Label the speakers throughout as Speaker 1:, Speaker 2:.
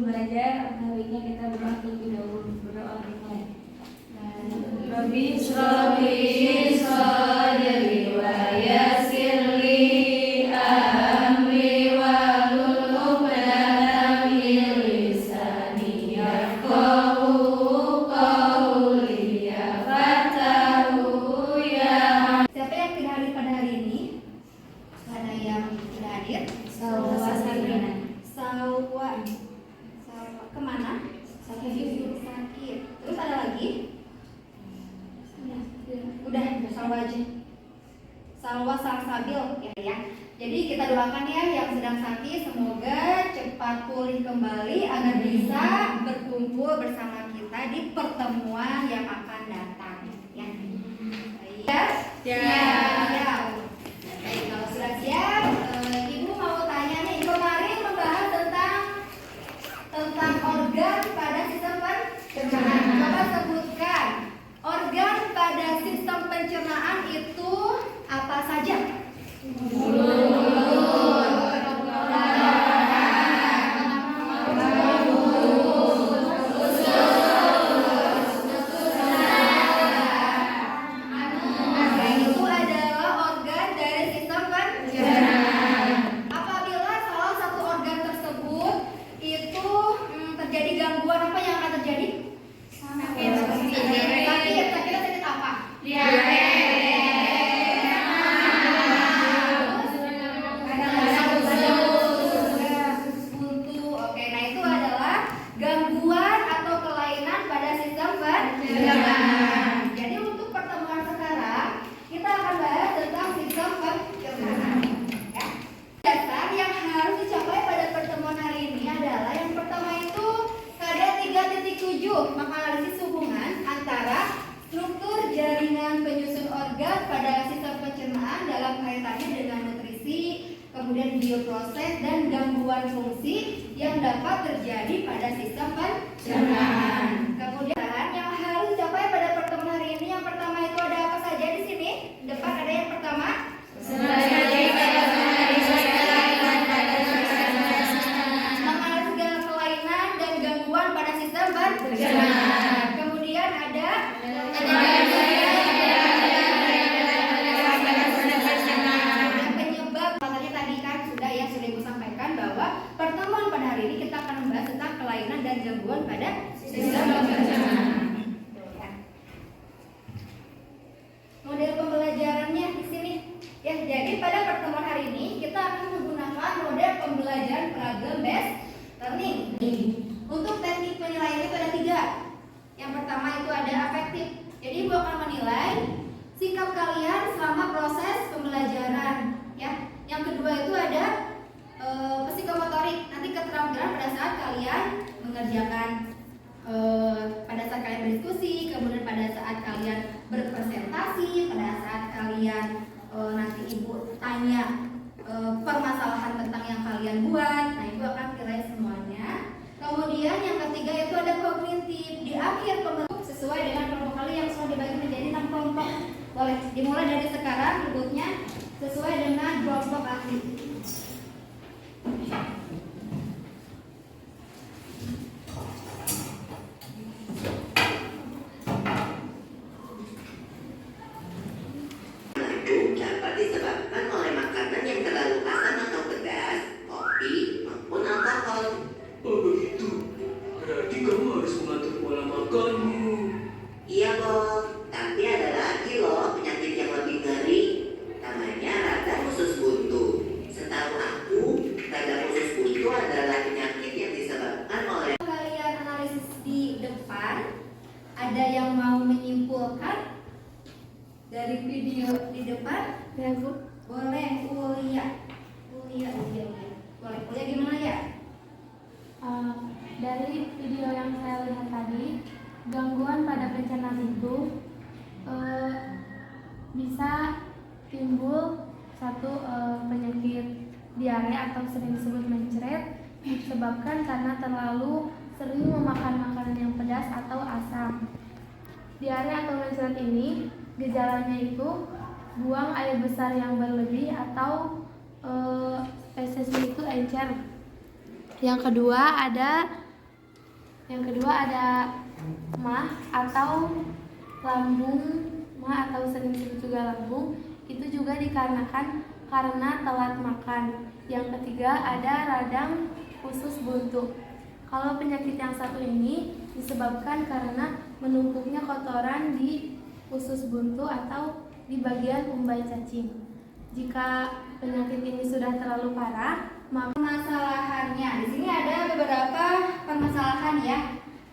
Speaker 1: belajar, hari ini kita berbakti lebih dahulu berdoa dimulai. Rabbi shrahli sadri wa yassir li amri wahlul 'uqdatam min lisani yafqahu qawli ya fatahu ya.
Speaker 2: Siapa yang tidak hadir pada hari ini? Ada yang tidak hadir? Sawa kemana? Sakit. Terus ada lagi? Udah Salwa aja. Salwa Salsabil ya. Jadi kita doakan ya yang sedang sakit semoga cepat pulih kembali agar bisa berkumpul bersama kita di pertemuan yang akan datang ya. Siap. Baik, kalau sudah siap, Ibu mau tanya nih, kemarin membahas tentang organ pada sistem pencernaan. Bapak sebutkan organ pada sistem pencernaan itu apa saja? Itu adalah organ dari sistem pencernaan. Apabila salah satu organ tersebut itu terjadi gangguan, apa yang akan terjadi? Sakit apa? Buntu. Oke, nah itu adalah gangguan atau kelainan pada sistem pencernaan. Jadi untuk pertemuan sekarang kita akan bahas tentang sistem pencernaan. Ya. Dasar yang harus dicapai pada pertemuan hari ini adalah yang pertama itu KD 3.7 menganalisis hubungan antara struktur jaringan penyusun organ pada sistem pencernaan dalam kaitannya dengan nutrisi, kemudian bioproses dan gangguan fungsi yang dapat terjadi pada sistem pencernaan. Kemudian yang harus dicapai pada pertemuan hari ini yang pertama itu ada apa saja di sini? Depan ada yang pertama. Menganalisis segala kelainan dan gangguan pada sistem pencernaan. Kemudian ada penyebab. Makanya tadi kan sudah Ibu sampaikan bahwa pertemuan pada hari ini kita akan membahas tentang kelainan dan gangguan pada sistem pencernaan. Model pembelajarannya di sini. Ya, jadi pada pertemuan hari ini kita akan menggunakan model pembelajaran problem based learning. Untuk teknik penilaian itu ada 3. Yang pertama itu ada afektif. Jadi Ibu akan menilai sikap kalian selama proses pembelajaran. Ya. Yang kedua itu ada psikomotorik. Nanti keterampilan pada saat kalian mengerjakan, pada saat kalian berdiskusi, kemudian pada saat kalian berpresentasi, pada saat kalian nanti Ibu tanya permasalahan tentang yang kalian buat. Nah, Ibu akan nilai semuanya. Kemudian yang ketiga itu ada kognitif. Di akhir pembelajaran sesuai dengan kelompok kalian yang sudah dibagi menjadi 6 kelompok. Boleh dimulai dari sekarang ributnya sesuai dengan kelompok ahli.
Speaker 3: Dapat disebabkan oleh makanan yang terlalu asam atau pedas, kopi, maupun alkohol.
Speaker 4: Oh begitu, berarti kamu harus mengatur pola makanmu.
Speaker 3: Iya, Bob. Tapi ada lagi loh penyakit yang lebih ngeri. Namanya radang usus buntu. Setahu aku, radang usus buntu adalah penyakit yang disebabkan oleh.
Speaker 2: Kalian analisis di depan, ada yang mau menyimpulkan dari video di depan? Ya, Bu. Boleh, Ulia. Boleh. Ulia gimana ya?
Speaker 5: Dari video yang saya lihat tadi, gangguan pada pencernaan itu bisa timbul satu penyakit diare atau sering disebut mencret, disebabkan karena terlalu sering memakan makanan yang pedas atau asam. Diare atau mencret ini gejalanya itu buang air besar yang berlebih atau spesiesnya itu encer. Yang kedua ada Yang kedua ada mah atau lambung, mah atau sering disebut juga lambung, itu juga dikarenakan karena telat makan. Yang ketiga ada radang usus buntu. Kalau penyakit yang satu ini disebabkan karena menumpuknya kotoran di usus buntu atau di bagian umbai cacing. Jika penyakit ini sudah terlalu parah, maka
Speaker 2: Permasalahannya di sini ada beberapa permasalahan ya.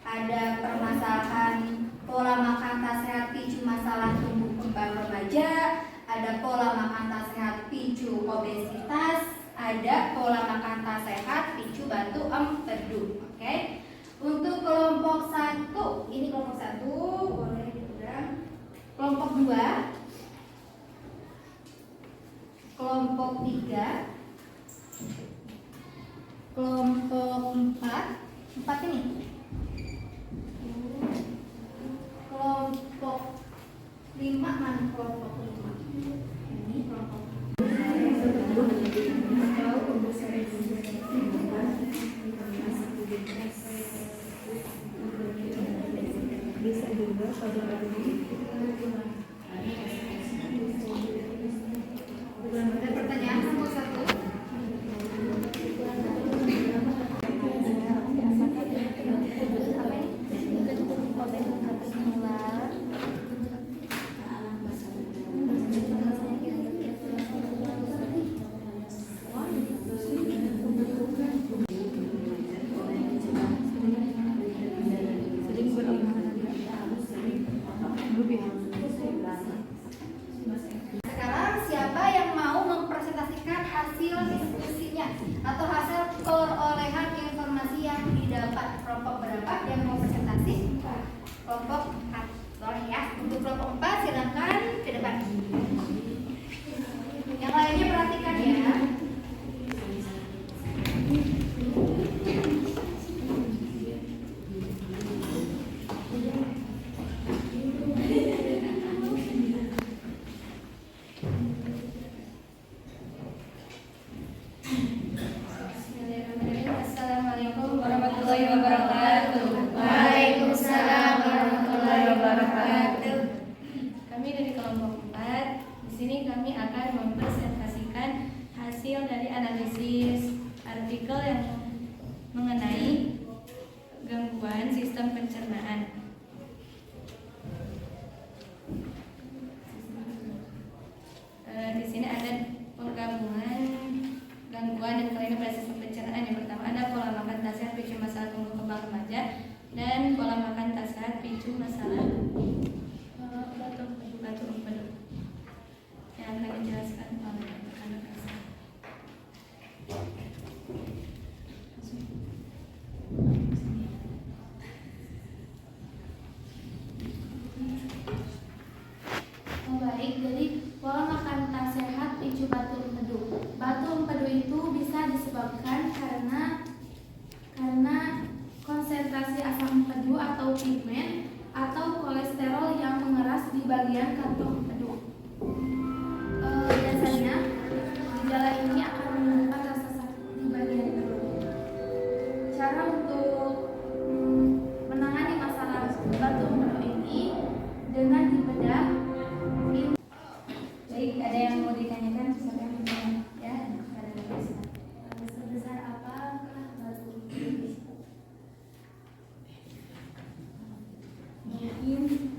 Speaker 2: Ada permasalahan pola makan tak sehat picu masalah tumbuh kembang remaja, ada pola makan tak sehat picu obesitas, ada pola makan tak sehat picu batu empedu. Oke. Untuk kelompok 1, ini kelompok 1 boleh diulang. Kelompok 2, kelompok 3, kelompok 4 ini, kelompok 5 mana kelompok 5? Ini kelompok
Speaker 1: Bisa juga pada
Speaker 2: ada pertanyaan kelompok 1? Sekarang siapa yang mau mempresentasikan hasil diskusinya atau hasil perolehan informasi yang didapat? Kelompok berapa yang mau presentasi? Kelompok 4. Boleh ya. Untuk kelompok 4 silakan ke depan. Yang lainnya perhatikan ya. Assalamualaikum warahmatullahi wabarakatuh.
Speaker 1: Waalaikumsalam warahmatullahi wabarakatuh.
Speaker 6: Kami dari kelompok 4, di sini kami akan mempresentasikan hasil dari analisis artikel yang mengenai gangguan sistem pencernaan. Di sini ada penggabungan gangguan dan kelainan pada sistem pencernaan. Yang pertama ada pola makan tak sehat picu masalah tumbuh kembang remaja dan pola makan tak sehat picu masalah batu empedu yang akan dijelaskan oleh rekan-rekan saya.
Speaker 5: Baik, jadi pola makan tak sehat picu batu empedu. Batu empedu itu bisa disebabkan karena konsentrasi asam empedu atau pigmen atau kolesterol yang mengeras di bagian kantong empedu. Biasanya gejala ini akan menimbulkan rasa sakit di bagian perut. Cara untuk menangani masalah batu empedu ini dengan dibedah.
Speaker 6: Baik, ada yang mau ditanyakan? Siapa yang mau tanya? Ya, ada
Speaker 5: Sebesar apakah batu empedu?
Speaker 6: mungkin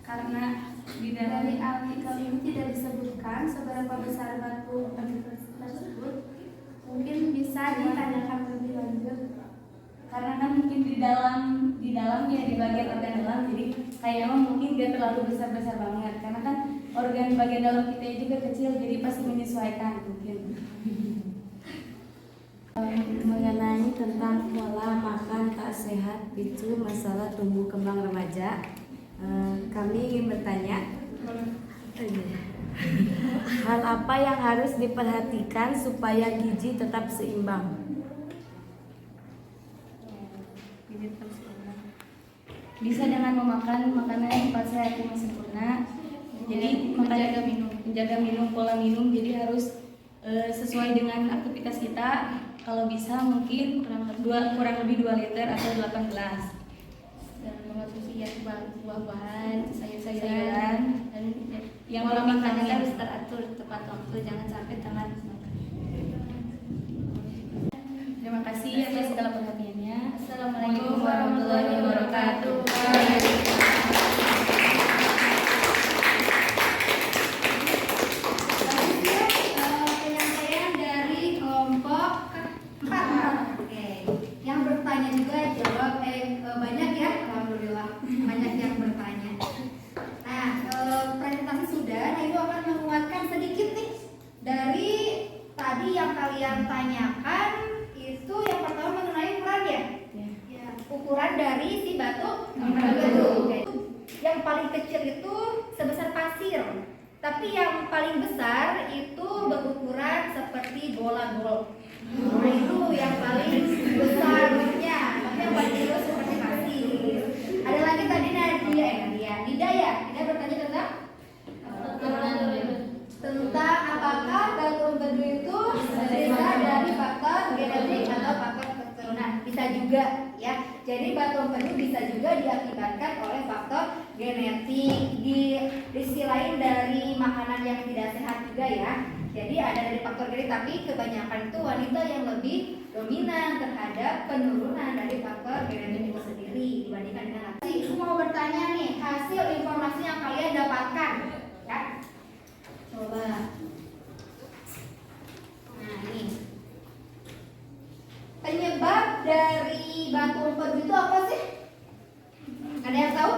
Speaker 6: karena di
Speaker 5: Dari
Speaker 6: dalam
Speaker 5: artikel ini tidak disebutkan seberapa besar batu empedu tersebut. Mungkin bisa ditanyakan lebih lanjut.
Speaker 6: karena kan mungkin di dalam ya di bagian organ dalam, jadi kayaknya mungkin gak terlalu besar banget karena kan organ bagian dalam kita juga kecil, jadi pasti menyesuaikan mungkin.
Speaker 1: Mengenai tentang pola makan tak sehat picu masalah tumbuh kembang remaja, kami ingin bertanya, hal apa yang harus diperhatikan supaya gizi tetap seimbang?
Speaker 6: Bisa dengan memakan makanan yang sehat yang sempurna, jadi menjaga minum pola minum, jadi harus sesuai dengan aktivitas kita. Kalau bisa mungkin kurang lebih 2 liter atau 8 gelas. Dan mengonsumsi ya buah-buahan, sayur-sayuran, dan yang
Speaker 1: Pola makannya
Speaker 6: vitamin.
Speaker 1: harus teratur tepat waktu, jangan sampai telat makan.
Speaker 6: Terima kasih atas segala perhatiannya.
Speaker 1: Assalamualaikum warahmatullahi wabarakatuh.
Speaker 2: Selanjutnya penyampaian dari kelompok 4. Oke. Yang bertanya juga jawab banyak ya, alhamdulillah banyak yang bertanya. Nah, presentasi sudah, nah Ibu akan menguatkan sedikit nih dari tadi yang kalian tanyakan. Itu yang pertama mengenai ukuran ya? Ya, ukuran dari si batu. Oke. Yang paling kecil itu sebesar pasir, tapi yang paling besar itu berukuran seperti bola golf. Nah, itu yang paling besarnya, tapi yang paling kecil seperti pasir. Ada lagi tadi Nida ya? Nida bertanya tentang apakah batu empedu itu bisa dari faktor genetik atau faktor keturunan. Bisa juga ya. Jadi batu empedu bisa juga diakibatkan oleh faktor genetik. Di sisi lain dari makanan yang tidak sehat juga ya. Jadi ada dari faktor genetik, tapi kebanyakan itu wanita yang lebih dominan terhadap penurunan dari faktor genetik itu sendiri dibandingkan dengan laki. Mau bertanya nih, hasil informasi yang kalian dapatkan ya. Coba. Nah, ini. Penyebab dari batu empedu itu apa sih? Ada yang tahu?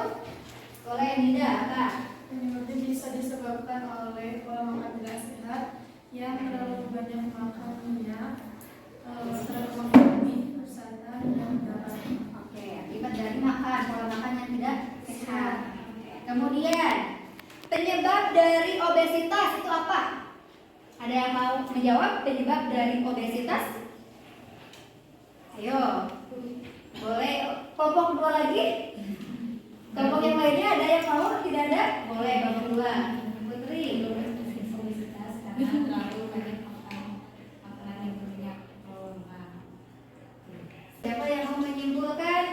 Speaker 2: Boleh Nida, apa?
Speaker 5: Penyebabnya bisa disebabkan oleh pola makan tidak sehat yang terlalu banyak makan minyak, terlalu makan mie, santan, dan garam.
Speaker 2: Oke, akibat dari makan, pola makan yang tidak sehat. Kemudian, penyebab dari obesitas itu apa? Ada yang mau menjawab penyebab dari obesitas? Ayo, boleh kelompok 2 lagi? Kelompok yang lainnya ada yang mau? Tidak ada? Boleh kelompok 2. Putri.
Speaker 1: Obesitas karena terlalu banyak makan makanan yang berminyak lemak.
Speaker 2: Siapa yang mau menyimpulkan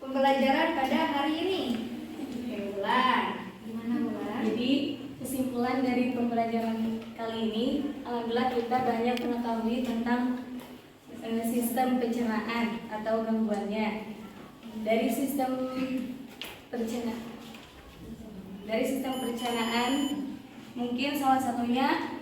Speaker 2: pembelajaran pada hari ini? Oke, Bulan. Gimana Bulan?
Speaker 6: Jadi kesimpulan dari pembelajaran kali ini, alhamdulillah kita banyak mengetahui tentang sistem pencernaan atau gangguannya. Dari sistem pencernaan mungkin salah satunya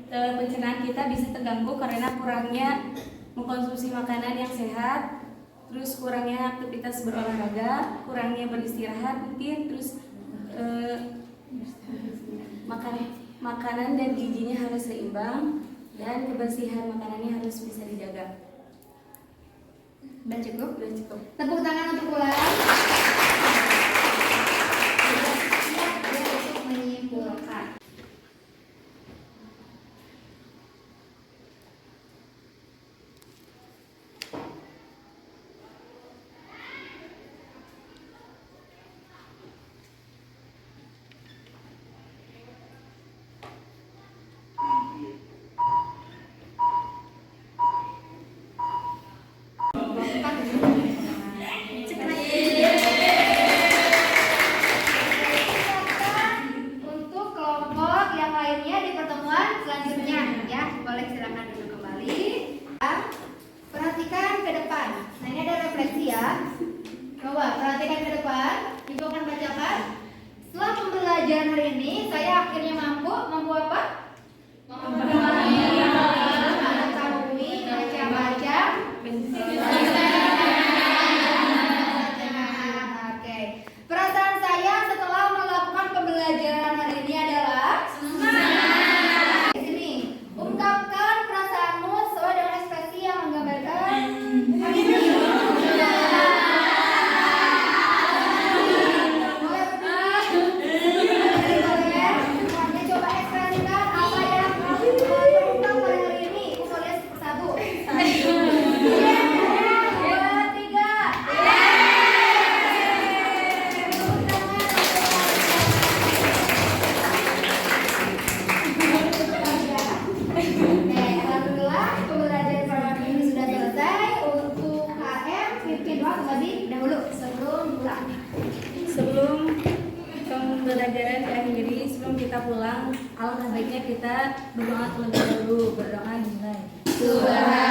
Speaker 6: pencernaan kita bisa terganggu karena kurangnya mengkonsumsi makanan yang sehat, terus kurangnya aktivitas berolahraga, kurangnya beristirahat mungkin, terus makanan dan gizinya harus seimbang, dan kebersihan makanannya harus bisa dijaga.
Speaker 2: Udah cukup?
Speaker 6: Udah cukup.
Speaker 2: Tepuk tangan untuk Bulan. Sudah siap dia untuk menyimpulkan. Untuk kelompok yang lainnya di pertemuan selanjutnya ya, boleh silakan duduk kembali. Perhatikan ke depan. Nah, ini ada refleksi ya. Coba perhatikan ke depan. Ibu akan bacakan. Setelah pembelajaran hari ini, saya akhirnya mampu apa? Mengetahui macam-macam. Oke. Perasaan saya setelah melakukan pembelajaran hari ini adalah semangat. Di sini, ungkapkan perasaanmu sesuai dengan ekspresi yang menggambarkan hari ini. Boleh berdiri? Boleh. Oke, coba ekspresikan apa yang
Speaker 1: alangkah baiknya kita berdoa terlebih dahulu. Berdoa dimulai.
Speaker 2: Subhanallah.